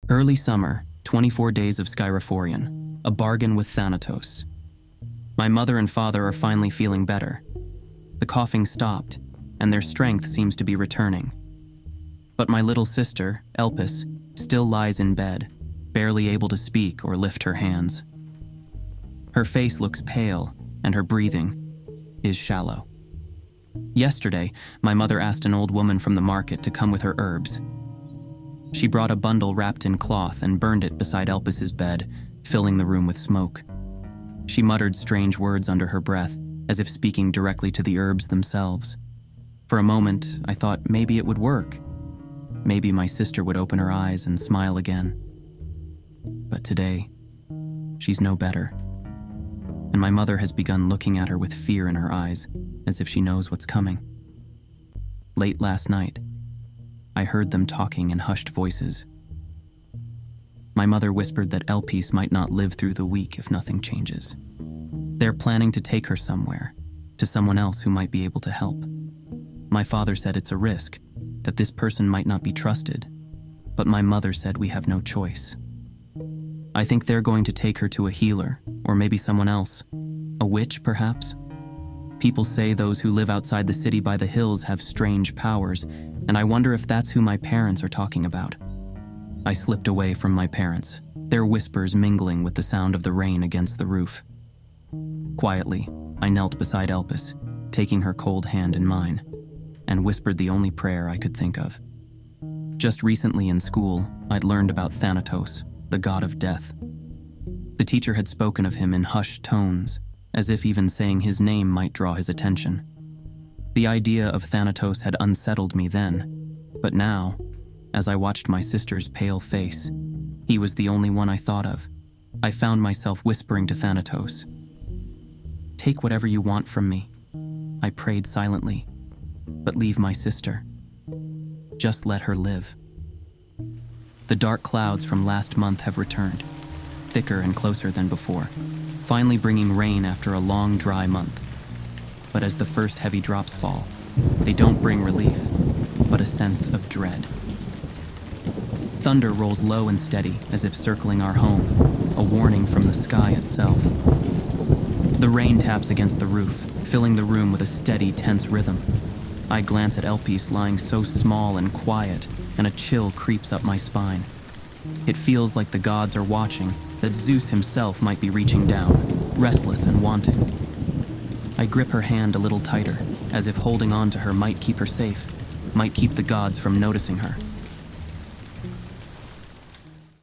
Early summer, 24 days of Skyrophorian, a bargain with Thanatos. My mother and father are finally feeling better. The coughing stopped, and their strength seems to be returning. But my little sister, Elpis, still lies in bed, barely able to speak or lift her hands. Her face looks pale, and her breathing is shallow. Yesterday, my mother asked an old woman from the market to come with her herbs. She brought a bundle wrapped in cloth and burned it beside Elpis's bed, filling the room with smoke. She muttered strange words under her breath, as if speaking directly to the herbs themselves. For a moment, I thought maybe it would work. Maybe my sister would open her eyes and smile again. But today, she's no better. And my mother has begun looking at her with fear in her eyes, as if she knows what's coming. Late last night, I heard them talking in hushed voices. My mother whispered that Elpis might not live through the week if nothing changes. They're planning to take her somewhere, to someone else who might be able to help. My father said it's a risk, that this person might not be trusted, but my mother said we have no choice. I think they're going to take her to a healer, or maybe someone else. A witch, perhaps? People say those who live outside the city by the hills have strange powers, and I wonder if that's who my parents are talking about. I slipped away from my parents, their whispers mingling with the sound of the rain against the roof. Quietly, I knelt beside Elpis, taking her cold hand in mine, and whispered the only prayer I could think of. Just recently in school, I'd learned about Thanatos, the god of death. The teacher had spoken of him in hushed tones, as if even saying his name might draw his attention. The idea of Thanatos had unsettled me then, but now, as I watched my sister's pale face, he was the only one I thought of. I found myself whispering to Thanatos, "Take whatever you want from me." I prayed silently, "But leave my sister. Just let her live." The dark clouds from last month have returned, thicker and closer than before, finally bringing rain after a long, dry month. But as the first heavy drops fall, they don't bring relief, but a sense of dread. Thunder rolls low and steady, as if circling our home, a warning from the sky itself. The rain taps against the roof, filling the room with a steady, tense rhythm. I glance at Elpis lying so small and quiet, and a chill creeps up my spine. It feels like the gods are watching, that Zeus himself might be reaching down, restless and wanting. I grip her hand a little tighter, as if holding on to her might keep her safe, might keep the gods from noticing her.